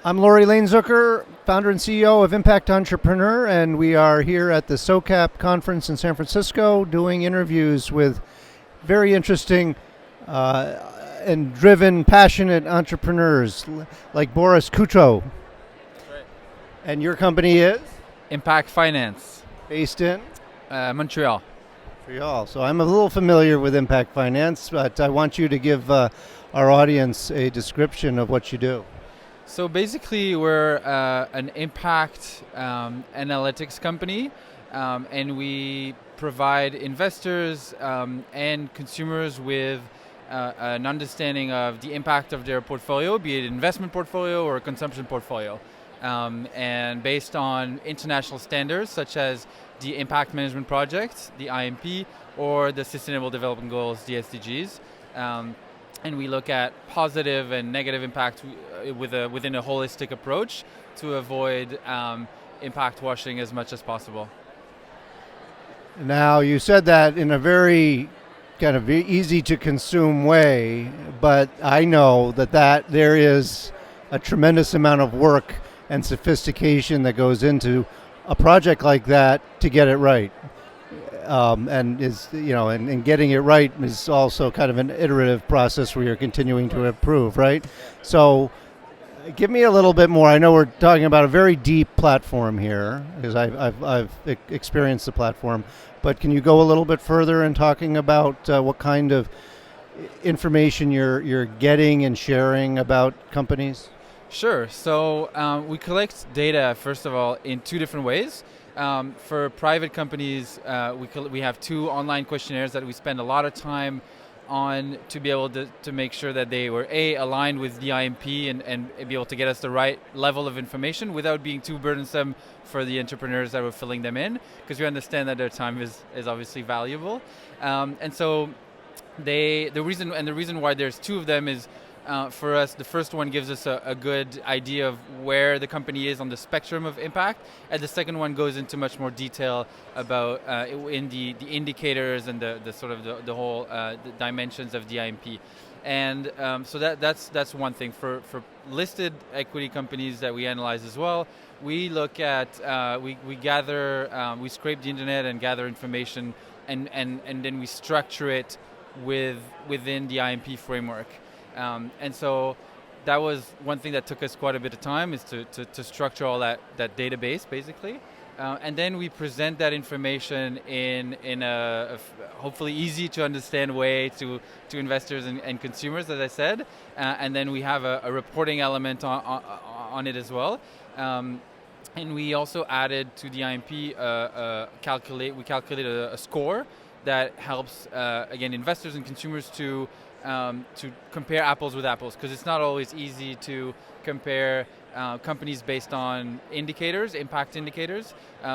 I'm Laurie Lane-Zucker, founder and CEO of Impact Entrepreneur, and we are here at the SOCAP conference in San Francisco doing interviews with very interesting and driven, passionate entrepreneurs like Boris Couteaux. That's right. And your company is Impact Finance, based in Montreal. Montreal. So I'm a little familiar with Impact Finance, but I want you to give our audience a description of what you do. So basically, we're an impact analytics company, and we provide investors and consumers with an understanding of the impact of their portfolio, be it investment portfolio or consumption portfolio. And based on international standards such as the Impact Management Project, the IMP, or the Sustainable Development Goals, the SDGs. And we look at positive and negative impact within a holistic approach to avoid impact washing as much as possible. Now, you said that in a very kind of easy to consume way, but I know that there is a tremendous amount of work and sophistication that goes into a project like that to get it right. And getting it right is also kind of an iterative process where you're continuing to improve, right? So give me a little bit more. I know we're talking about a very deep platform here because I've experienced the platform, but can you go a little bit further in talking about what kind of information you're getting and sharing about companies? Sure. So we collect data, first of all, in two different ways. For private companies, we have two online questionnaires that we spend a lot of time on to be able to make sure that they were aligned with the IMP and be able to get us the right level of information without being too burdensome for the entrepreneurs that were filling them in, because we understand that their time is obviously valuable. And so the reason why there's two of them is for us, the first one gives us a good idea of where the company is on the spectrum of impact, and the second one goes into much more detail about in the indicators and the sort of the whole the dimensions of the IMP. And so that's one thing. For listed equity companies that we analyze as well, we look at we gather we scrape the internet and gather information, and then we structure it within the IMP framework. And so that was one thing that took us quite a bit of time, is to structure all that database, basically. And then we present that information in a hopefully easy to understand way to investors and consumers, as I said. And then we have a reporting element on it as well. And we also added to the IMP, we calculated a score that helps, again, investors and consumers to compare apples with apples, because it's not always easy to compare companies based on indicators, impact indicators,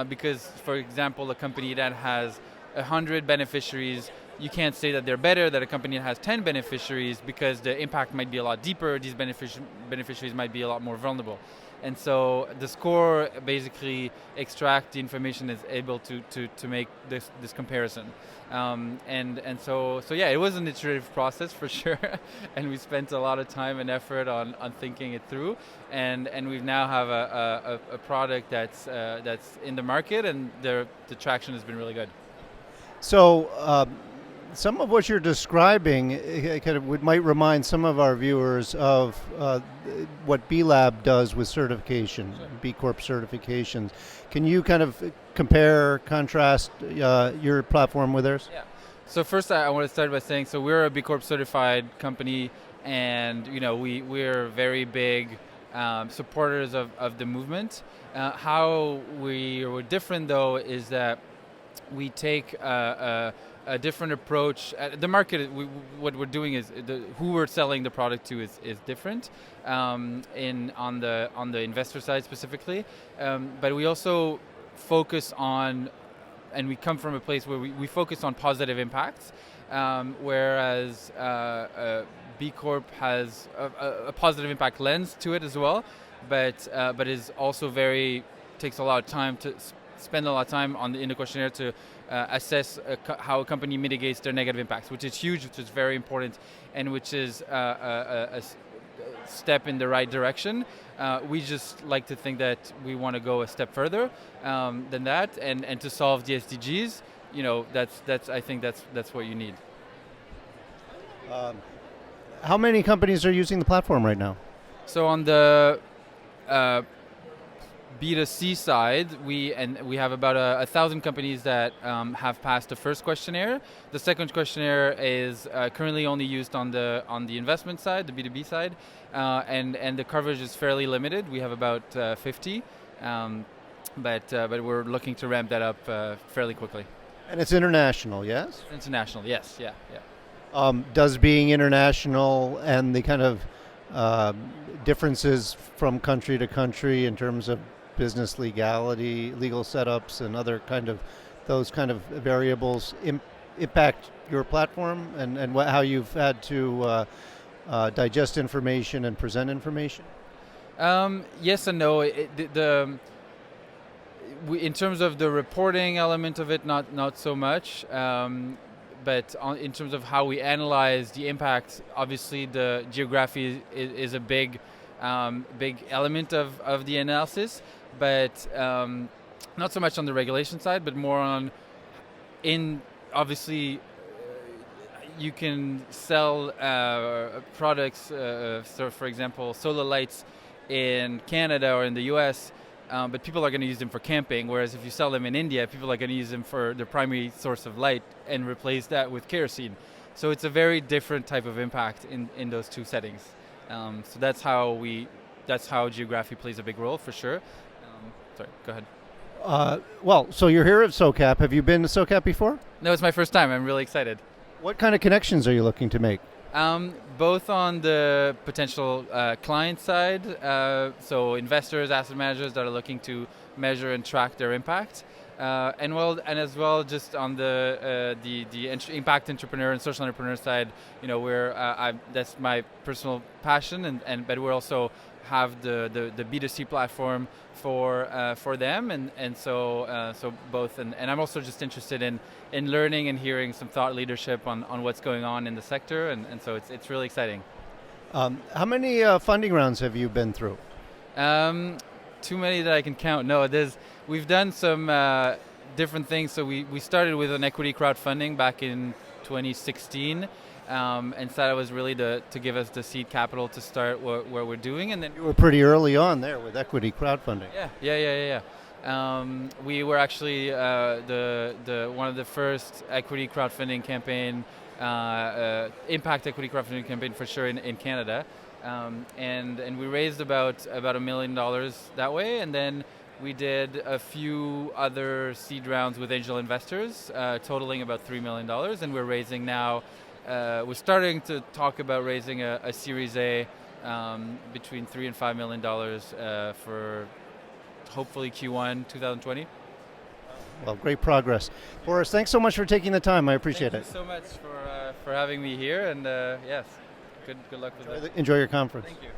because, for example, a company that has 100 beneficiaries, you can't say that they're better than a company that has 10 beneficiaries, because the impact might be a lot deeper, these beneficiaries might be a lot more vulnerable. And so the score basically extracts the information that's able to make this comparison. And so yeah, it was an iterative process for sure, and we spent a lot of time and effort on thinking it through. And we now have a product that's in the market, and the traction has been really good. So some of what you're describing might remind some of our viewers of what B Lab does with certification, sure. B Corp certifications. Can you kind of compare, contrast your platform with theirs? Yeah. So first, I want to start by saying, so we're a B Corp certified company, and we're very big supporters of the movement. How we were different, though, is that we take a different approach. The market, what we're doing is who we're selling the product to is different on the investor side specifically, but we also focus on, and we come from a place where we focus on positive impacts, whereas B Corp has a positive impact lens to it as well, but is also takes a lot of time to spend a lot of time in the questionnaire to assess how a company mitigates their negative impacts, which is huge, which is very important, and which is step in the right direction. We just like to think that we want to go a step further than that, and to solve the SDGs. I think that's what you need. How many companies are using the platform right now? So on the B2C side, we have about 1,000 companies that have passed the first questionnaire. The second questionnaire is currently only used on the investment side, the B2B side, and the coverage is fairly limited. We have about 50, but we're looking to ramp that up fairly quickly. And it's international, yes? International, yes, yeah. Does being international and the kind of differences from country to country in terms of business legality, legal setups, and other those kind of variables impact your platform and how you've had to digest information and present information? Yes and no. In terms of the reporting element of it, not so much. But in terms of how we analyze the impact, obviously the geography is a big element of the analysis, but not so much on the regulation side, but more on obviously you can sell products, so for example, solar lights in Canada or in the US, but people are going to use them for camping, whereas if you sell them in India, people are going to use them for their primary source of light and replace that with kerosene. So it's a very different type of impact in those two settings. So that's how geography plays a big role for sure. Sorry, go ahead. Well, so you're here at SOCAP. Have you been to SOCAP before? No, it's my first time. I'm really excited. What kind of connections are you looking to make? Both on the potential client side, so investors, asset managers that are looking to measure and track their impact, and as well just on the impact entrepreneur and social entrepreneur side. That's my personal passion, but we also have the B2C platform for them, and so both, and I'm also just interested in learning and hearing some thought leadership on what's going on in the sector, and so it's really exciting. How many funding rounds have you been through? Too many that I can count. No, we've done some different things. So we started with an equity crowdfunding back in 2016. And so that was really to give us the seed capital to start what we're doing, and then you were pretty early on there with equity crowdfunding. Yeah. We were actually the one of the first equity crowdfunding campaign, impact equity crowdfunding campaign for sure in Canada, and we raised about $1 million that way, and then we did a few other seed rounds with angel investors, totaling about $3 million, and we're raising now. We're starting to talk about raising a Series A between $3 and $5 million for hopefully Q1 2020. Well, great progress. Boris, thanks so much for taking the time. I appreciate it. Thank you so much for having me here, and yes, good luck with it. Enjoy your conference. Thank you.